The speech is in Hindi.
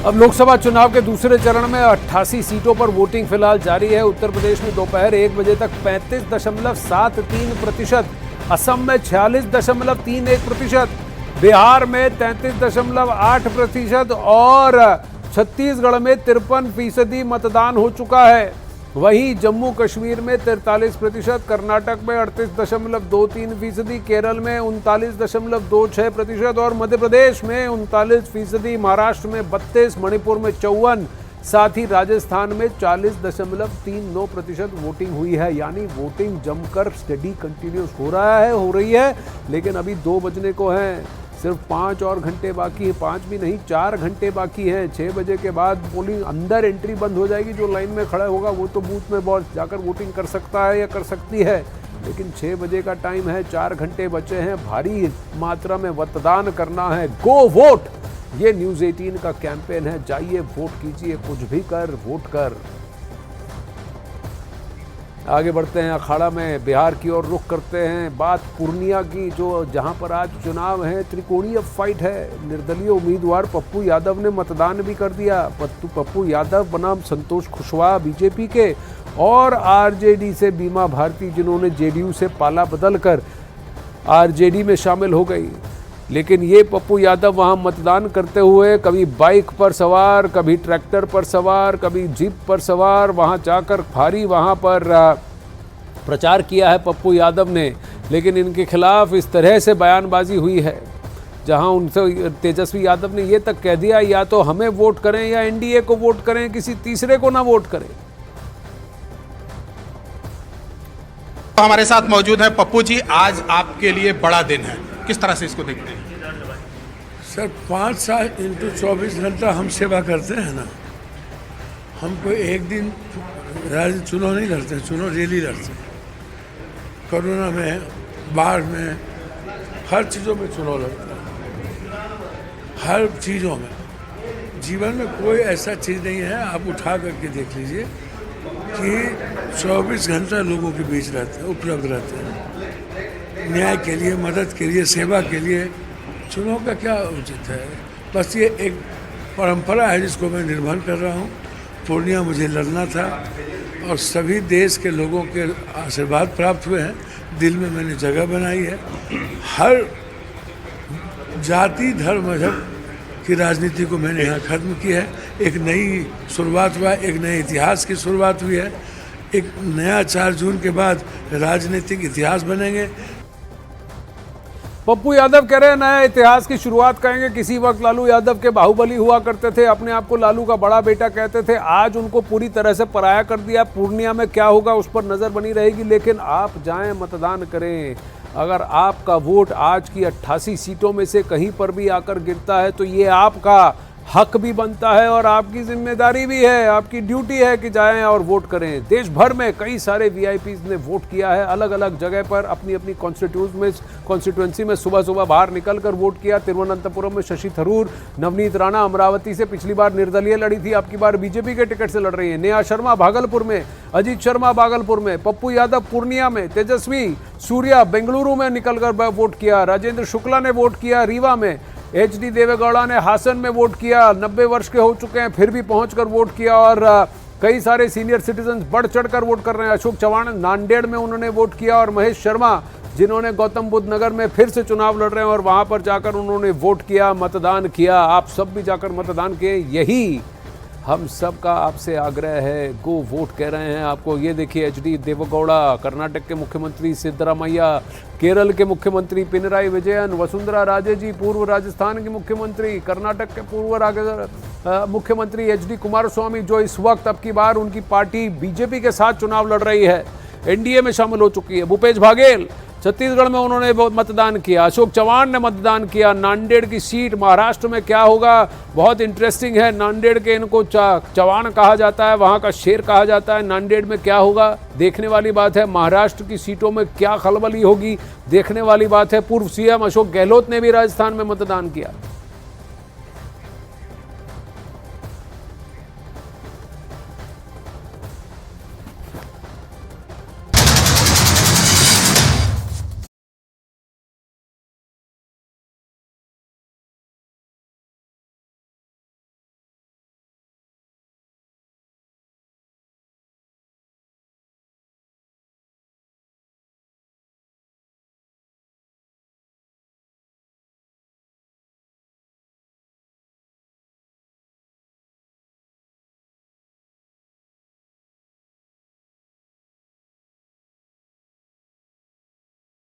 अब लोकसभा चुनाव के दूसरे चरण में 88 सीटों पर वोटिंग फिलहाल जारी है। उत्तर प्रदेश में दोपहर 1 बजे तक 35.73%, असम में 46.31%, बिहार में 33.8% और छत्तीसगढ़ में 53% मतदान हो चुका है। वहीं जम्मू कश्मीर में 43%, कर्नाटक में 38.23%, केरल में 39.26% और मध्य प्रदेश में 39%, महाराष्ट्र में 32%, मणिपुर में 54%, साथ ही राजस्थान में 40.39% वोटिंग हुई है। यानी वोटिंग जमकर स्टडी कंटिन्यूस हो रही है, लेकिन अभी 2 बजने को हैं। सिर्फ 5 और घंटे बाकी है, 5 भी नहीं 4 घंटे बाकी हैं। 6 बजे के बाद पोलिंग अंदर एंट्री बंद हो जाएगी। जो लाइन में खड़ा होगा वो तो बूथ में जाकर वोटिंग कर सकता है या कर सकती है, लेकिन 6 बजे का टाइम है, 4 घंटे बचे हैं, भारी मात्रा में मतदान करना है। गो वोट, ये न्यूज़ 18 का कैंपेन है। जाइए वोट कीजिए, कुछ भी कर वोट कर। आगे बढ़ते हैं, अखाड़ा में बिहार की ओर रुख करते हैं। बात पूर्णिया की, जो जहां पर आज चुनाव है, त्रिकोणीय फाइट है। निर्दलीय उम्मीदवार पप्पू यादव ने मतदान भी कर दिया। पप्पू यादव बनाम संतोष कुशवाहा बीजेपी के, और आरजेडी से बीमा भारती, जिन्होंने जेडीयू से पाला बदलकर आरजेडी में शामिल हो गई। लेकिन ये पप्पू यादव वहाँ मतदान करते हुए कभी बाइक पर सवार, कभी ट्रैक्टर पर सवार, कभी जीप पर सवार, वहाँ जाकर भारी वहाँ पर प्रचार किया है पप्पू यादव ने। लेकिन इनके खिलाफ इस तरह से बयानबाजी हुई है, जहाँ उनसे तेजस्वी यादव ने ये तक कह दिया, या तो हमें वोट करें या एनडीए को वोट करें, किसी तीसरे को ना वोट करें। हमारे साथ मौजूद है पप्पू जी। आज आपके लिए बड़ा दिन है, किस तरह से इसको देखते हैं? सर 5 साल इंटू 24 घंटा हम सेवा करते हैं ना। हमको एक दिन चुनाव नहीं लड़ते, चुनाव रैली लड़ते हैं। कोरोना में, बाढ़ में, हर चीज़ों में चुनाव लड़ते हैं, हर चीज़ों में। जीवन में कोई ऐसा चीज़ नहीं है, आप उठा करके देख लीजिए, कि 24 घंटा लोगों के बीच रहते हैं, उपलब्ध रहते हैं, न्याय के लिए, मदद के लिए, सेवा के लिए। चुनाव का क्या उचित है? बस ये एक परंपरा है जिसको मैं निर्वहन कर रहा हूँ। पूर्णिया मुझे लड़ना था और सभी देश के लोगों के आशीर्वाद प्राप्त हुए हैं। दिल में मैंने जगह बनाई है। हर जाति, धर्म, मजहब की राजनीति को मैंने यहाँ खत्म की है। एक नई शुरुआत हुआ है, एक नए इतिहास की शुरुआत हुई है। एक नया 4 जून के बाद राजनीतिक इतिहास बनेंगे। पप्पू यादव कह रहे हैं नया इतिहास की शुरुआत करेंगे। किसी वक्त लालू यादव के बाहुबली हुआ करते थे, अपने आप को लालू का बड़ा बेटा कहते थे। आज उनको पूरी तरह से पराया कर दिया। पूर्णिया में क्या होगा उस पर नजर बनी रहेगी, लेकिन आप जाएं, मतदान करें। अगर आपका वोट आज की 88 सीटों में से कहीं पर भी आकर गिरता है तो ये आपका हक भी बनता है और आपकी जिम्मेदारी भी है, आपकी ड्यूटी है कि जाएं और वोट करें। देश भर में कई सारे वीआईपीज ने वोट किया है, अलग अलग जगह पर अपनी अपनी कॉन्स्टिट्यूंसी में सुबह सुबह बाहर निकलकर वोट किया। तिरुवनंतपुरम में शशि थरूर, नवनीत राणा अमरावती से पिछली बार निर्दलीय लड़ी थी, अब की बार बीजेपी के टिकट से लड़ रही है। नेहा शर्मा भागलपुर में, अजीत शर्मा भागलपुर में, पप्पू यादव पूर्णिया में, तेजस्वी सूर्या बेंगलुरु में निकलकर वोट किया, राजेंद्र शुक्ला ने वोट किया रीवा में, HD देवेगौड़ा ने हासन में वोट किया। 90 वर्ष के हो चुके हैं फिर भी पहुंचकर वोट किया, और कई सारे सीनियर सिटीजन बढ़ चढ़कर वोट कर रहे हैं। अशोक चव्हाण नांदेड़ में उन्होंने वोट किया, और महेश शर्मा जिन्होंने गौतम बुद्ध नगर में फिर से चुनाव लड़ रहे हैं और वहां पर जाकर उन्होंने वोट किया, मतदान किया। आप सब भी जाकर मतदान किए, यही हम सब का आपसे आग्रह है। गो वोट कह रहे हैं आपको। ये देखिए HD देवेगौड़ा, कर्नाटक के मुख्यमंत्री सिद्धरामैया, केरल के मुख्यमंत्री पिनराई विजयन, वसुंधरा राजे जी पूर्व राजस्थान की मुख्यमंत्री, कर्नाटक के पूर्व मुख्यमंत्री HD कुमारस्वामी, जो इस वक्त अब की बार उनकी पार्टी बीजेपी के साथ चुनाव लड़ रही है, एनडीए में शामिल हो चुकी है। भूपेश बाघेल छत्तीसगढ़ में उन्होंने मतदान किया। अशोक चव्हाण ने मतदान किया। नांदेड़ की सीट महाराष्ट्र में क्या होगा, बहुत इंटरेस्टिंग है। नांदेड़ के इनको चव्हाण कहा जाता है, वहाँ का शेर कहा जाता है। नांदेड़ में क्या होगा देखने वाली बात है। महाराष्ट्र की सीटों में क्या खलबली होगी देखने वाली बात है। पूर्व CM अशोक गहलोत ने भी राजस्थान में मतदान किया।